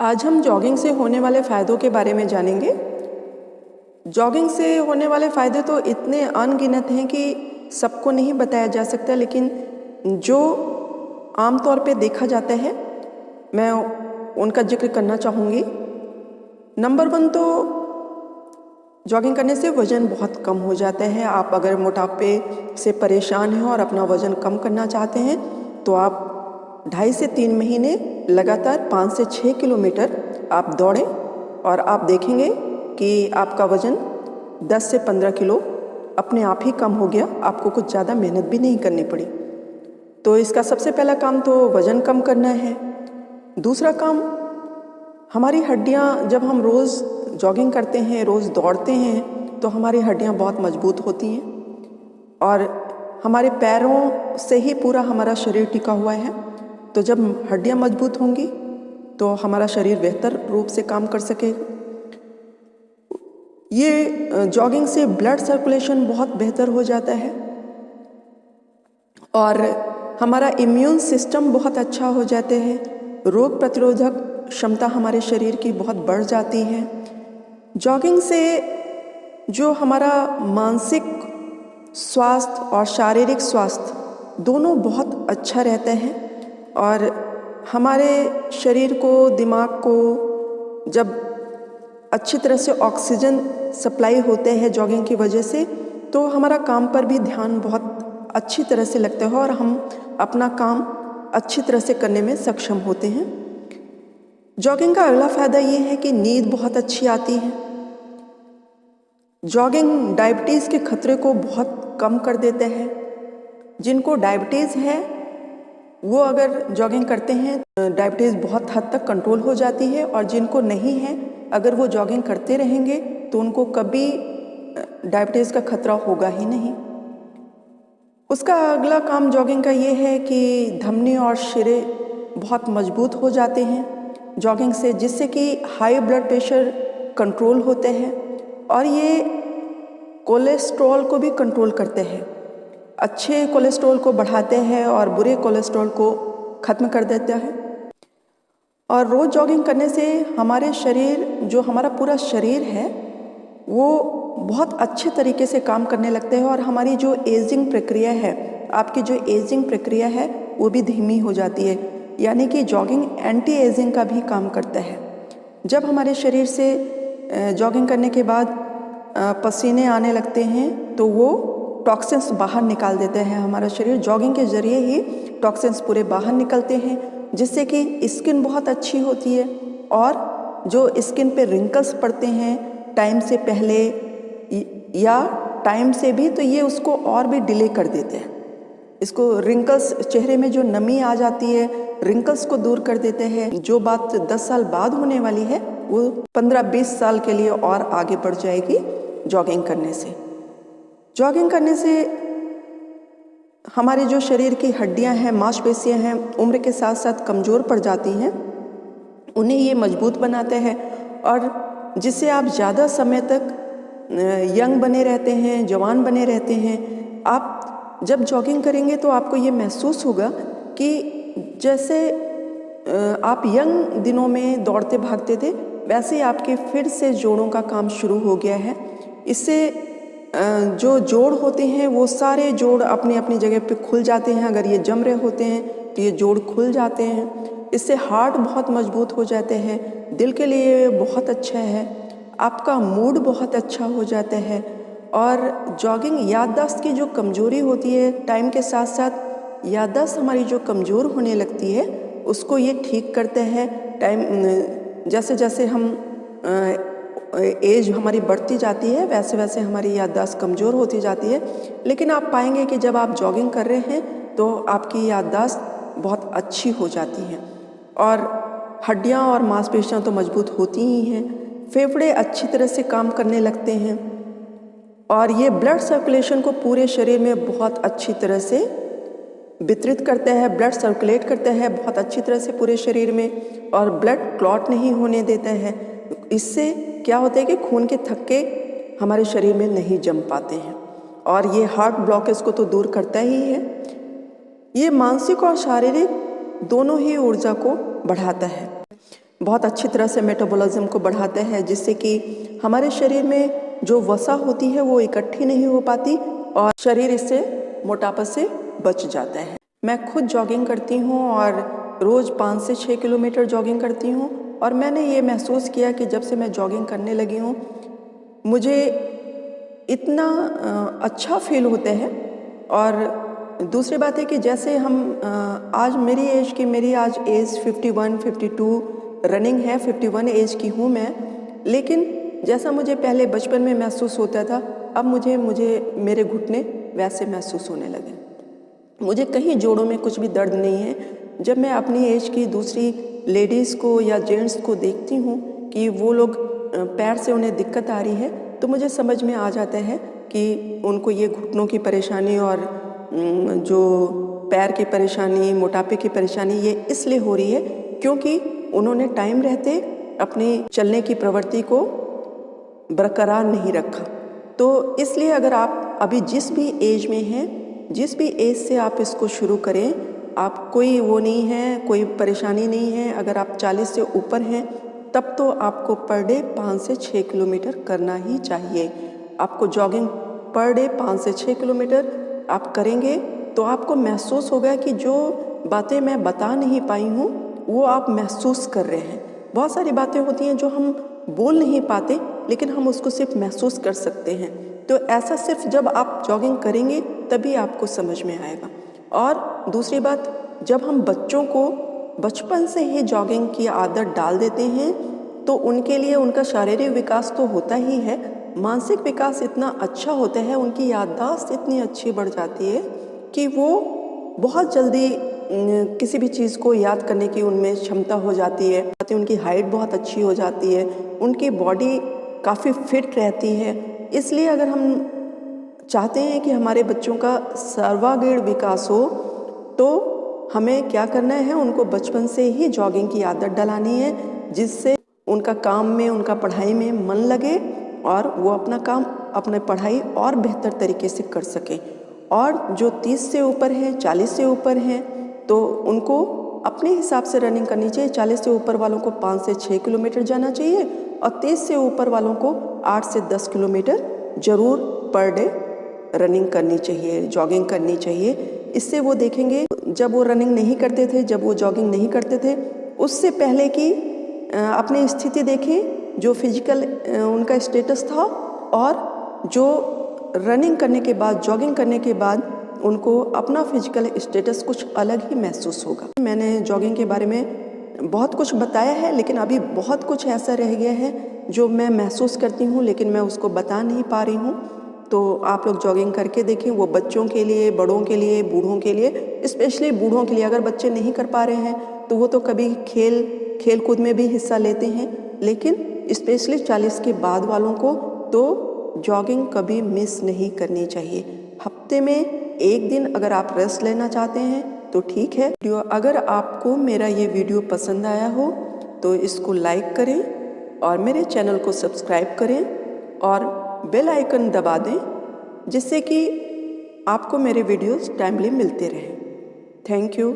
आज हम जॉगिंग से होने वाले फ़ायदों के बारे में जानेंगे। जॉगिंग से होने वाले फ़ायदे तो इतने अनगिनत हैं कि सबको नहीं बताया जा सकता, लेकिन जो आम तौर पे देखा जाता है मैं उनका जिक्र करना चाहूँगी। नंबर 1 तो जॉगिंग करने से वज़न बहुत कम हो जाता है। आप अगर मोटापे से परेशान हैं और अपना वज़न कम करना चाहते हैं तो आप 2.5 से 3 महीने लगातार 5 से 6 किलोमीटर आप दौड़ें और आप देखेंगे कि आपका वज़न 10 से 15 किलो अपने आप ही कम हो गया। आपको कुछ ज़्यादा मेहनत भी नहीं करनी पड़ी। तो इसका सबसे पहला काम तो वज़न कम करना है। दूसरा काम, हमारी हड्डियाँ, जब हम रोज़ जॉगिंग करते हैं, रोज़ दौड़ते हैं, तो हमारी हड्डियाँ बहुत मजबूत होती हैं और हमारे पैरों से ही पूरा हमारा शरीर टिका हुआ है। तो जब हड्डियाँ मजबूत होंगी तो हमारा शरीर बेहतर रूप से काम कर सकेगा। ये जॉगिंग से ब्लड सर्कुलेशन बहुत बेहतर हो जाता है और हमारा इम्यून सिस्टम बहुत अच्छा हो जाते हैं। रोग प्रतिरोधक क्षमता हमारे शरीर की बहुत बढ़ जाती है। जॉगिंग से जो हमारा मानसिक स्वास्थ्य और शारीरिक स्वास्थ्य दोनों बहुत अच्छा रहता है और हमारे शरीर को, दिमाग को जब अच्छी तरह से ऑक्सीजन सप्लाई होते हैं जॉगिंग की वजह से, तो हमारा काम पर भी ध्यान बहुत अच्छी तरह से लगता है और हम अपना काम अच्छी तरह से करने में सक्षम होते हैं। जॉगिंग का अगला फ़ायदा ये है कि नींद बहुत अच्छी आती है। जॉगिंग डायबिटीज़ के खतरे को बहुत कम कर देते हैं। जिनको डायबिटीज़ है वो अगर जॉगिंग करते हैं डायबिटीज़ बहुत हद तक कंट्रोल हो जाती है, और जिनको नहीं है अगर वो जॉगिंग करते रहेंगे तो उनको कभी डायबिटीज़ का खतरा होगा ही नहीं। उसका अगला काम जॉगिंग का ये है कि धमनी और शिरे बहुत मजबूत हो जाते हैं जॉगिंग से, जिससे कि हाई ब्लड प्रेशर कंट्रोल होते हैं और ये कोलेस्ट्रॉल को भी कंट्रोल करते हैं। अच्छे कोलेस्ट्रॉल को बढ़ाते हैं और बुरे कोलेस्ट्रॉल को ख़त्म कर देता है। और रोज़ जॉगिंग करने से हमारे शरीर, जो हमारा पूरा शरीर है, वो बहुत अच्छे तरीके से काम करने लगते हैं और हमारी जो एजिंग प्रक्रिया है, आपकी जो एजिंग प्रक्रिया है वो भी धीमी हो जाती है। यानी कि जॉगिंग एंटी एजिंग का भी काम करता है। जब हमारे शरीर से जॉगिंग करने के बाद पसीने आने लगते हैं तो वो टॉक्सिन्स बाहर निकाल देते हैं। हमारा शरीर जॉगिंग के ज़रिए ही टॉक्सिन्स पूरे बाहर निकलते हैं, जिससे कि स्किन बहुत अच्छी होती है और जो स्किन पे रिंकल्स पड़ते हैं टाइम से पहले या टाइम से भी, तो ये उसको और भी डिले कर देते हैं। इसको रिंकल्स, चेहरे में जो नमी आ जाती है, रिंकल्स को दूर कर देते हैं। जो बात 10 साल बाद होने वाली है वो 15-20 साल के लिए और आगे बढ़ जाएगी जॉगिंग करने से। जॉगिंग करने से हमारे जो शरीर की हड्डियां हैं, मांसपेशियां हैं, उम्र के साथ साथ कमज़ोर पड़ जाती हैं, उन्हें ये मजबूत बनाते हैं और जिससे आप ज़्यादा समय तक यंग बने रहते हैं, जवान बने रहते हैं। आप जब जॉगिंग करेंगे तो आपको ये महसूस होगा कि जैसे आप यंग दिनों में दौड़ते भागते थे, वैसे ही आपके फिर से जोड़ों का काम शुरू हो गया है। इससे जो जोड़ होते हैं वो सारे जोड़ अपनी अपनी जगह पे खुल जाते हैं। अगर ये जम रहे होते हैं तो ये जोड़ खुल जाते हैं। इससे हार्ट बहुत मजबूत हो जाते हैं, दिल के लिए बहुत अच्छा है, आपका मूड बहुत अच्छा हो जाता है। और जॉगिंग याददाश्त की जो कमज़ोरी होती है, टाइम के साथ साथ याददाश्त हमारी जो कमज़ोर होने लगती है उसको ये ठीक करते हैं। टाइम जैसे जैसे हम एज हमारी बढ़ती जाती है वैसे वैसे हमारी याददाश्त कमज़ोर होती जाती है। लेकिन आप पाएंगे कि जब आप जॉगिंग कर रहे हैं तो आपकी याददाश्त बहुत अच्छी हो जाती है और हड्डियां और मांसपेशियां तो मजबूत होती ही हैं। फेफड़े अच्छी तरह से काम करने लगते हैं और ये ब्लड सर्कुलेशन को पूरे शरीर में बहुत अच्छी तरह से वितरित करता है। ब्लड सर्कुलेट करता है बहुत अच्छी तरह से पूरे शरीर में और ब्लड क्लॉट नहीं होने देता है। इससे क्या होता है कि खून के थक्के हमारे शरीर में नहीं जम पाते हैं और ये हार्ट ब्लॉकेज को तो दूर करता ही है। ये मानसिक और शारीरिक दोनों ही ऊर्जा को बढ़ाता है। बहुत अच्छी तरह से मेटाबॉलिज्म को बढ़ाता है, जिससे कि हमारे शरीर में जो वसा होती है वो इकट्ठी नहीं हो पाती और शरीर इससे मोटापा से बच जाता है। मैं खुद जॉगिंग करती हूँ और रोज़ 5 से 6 किलोमीटर जॉगिंग करती हूँ और मैंने ये महसूस किया कि जब से मैं जॉगिंग करने लगी हूँ मुझे इतना अच्छा फील होता है। और दूसरी बात है कि जैसे हम आज मेरी आज एज 51, 52 रनिंग है, 51 एज की हूँ मैं, लेकिन जैसा मुझे पहले बचपन में महसूस होता था अब मुझे मेरे घुटने वैसे महसूस होने लगे। मुझे कहीं जोड़ों में कुछ भी दर्द नहीं है। जब मैं अपनी एज की दूसरी लेडीज़ को या जेंट्स को देखती हूँ कि वो लोग पैर से उन्हें दिक्कत आ रही है तो मुझे समझ में आ जाता है कि उनको ये घुटनों की परेशानी और जो पैर की परेशानी, मोटापे की परेशानी ये इसलिए हो रही है क्योंकि उन्होंने टाइम रहते अपनी चलने की प्रवृत्ति को बरकरार नहीं रखा। तो इसलिए अगर आप अभी जिस भी एज में हैं, जिस भी एज से आप इसको शुरू करें, आप कोई वो नहीं है, कोई परेशानी नहीं है। अगर आप 40 से ऊपर हैं तब तो आपको पर डे 5 से 6 किलोमीटर करना ही चाहिए। आपको जॉगिंग पर डे 5 से 6 किलोमीटर आप करेंगे तो आपको महसूस होगा कि जो बातें मैं बता नहीं पाई हूँ वो आप महसूस कर रहे हैं। बहुत सारी बातें होती हैं जो हम बोल नहीं पाते लेकिन हम उसको सिर्फ महसूस कर सकते हैं। तो ऐसा सिर्फ जब आप जॉगिंग करेंगे तभी आपको समझ में आएगा। और दूसरी बात, जब हम बच्चों को बचपन से ही जॉगिंग की आदत डाल देते हैं तो उनके लिए उनका शारीरिक विकास तो होता ही है, मानसिक विकास इतना अच्छा होता है, उनकी याददाश्त इतनी अच्छी बढ़ जाती है कि वो बहुत जल्दी किसी भी चीज़ को याद करने की उनमें क्षमता हो जाती है। उनकी हाइट बहुत अच्छी हो जाती है, उनकी बॉडी काफ़ी फिट रहती है। इसलिए अगर हम चाहते हैं कि हमारे बच्चों का सर्वांगीण विकास हो तो हमें क्या करना है, उनको बचपन से ही जॉगिंग की आदत डलानी है, जिससे उनका काम में, उनका पढ़ाई में मन लगे और वो अपना काम, अपने पढ़ाई और बेहतर तरीके से कर सकें। और जो 30 से ऊपर हैं, 40 से ऊपर हैं तो उनको अपने हिसाब से रनिंग करनी चाहिए। 40 से ऊपर वालों को 5 से 6 किलोमीटर जाना चाहिए और 30 से ऊपर वालों को 8 से 10 किलोमीटर ज़रूर पर डे रनिंग करनी चाहिए, जॉगिंग करनी चाहिए। इससे वो देखेंगे जब वो रनिंग नहीं करते थे, जब वो जॉगिंग नहीं करते थे, उससे पहले की अपनी स्थिति देखें, जो फिजिकल उनका स्टेटस था और जो रनिंग करने के बाद, जॉगिंग करने के बाद उनको अपना फिजिकल स्टेटस कुछ अलग ही महसूस होगा। मैंने जॉगिंग के बारे में बहुत कुछ बताया है लेकिन अभी बहुत कुछ ऐसा रह गया है जो मैं महसूस करती हूँ लेकिन मैं उसको बता नहीं पा रही हूँ। तो आप लोग जॉगिंग करके देखें, वो बच्चों के लिए, बड़ों के लिए, बूढ़ों के लिए, स्पेशली बूढ़ों के लिए। अगर बच्चे नहीं कर पा रहे हैं तो वो तो कभी खेल कूद में भी हिस्सा लेते हैं, लेकिन स्पेशली 40 के बाद वालों को तो जॉगिंग कभी मिस नहीं करनी चाहिए। हफ्ते में एक दिन अगर आप रेस्ट लेना चाहते हैं तो ठीक है। अगर आपको मेरा ये वीडियो पसंद आया हो तो इसको लाइक करें और मेरे चैनल को सब्सक्राइब करें और बेल आइकन दबा दें, जिससे कि आपको मेरे वीडियोस टाइमली मिलते रहें। Thank you.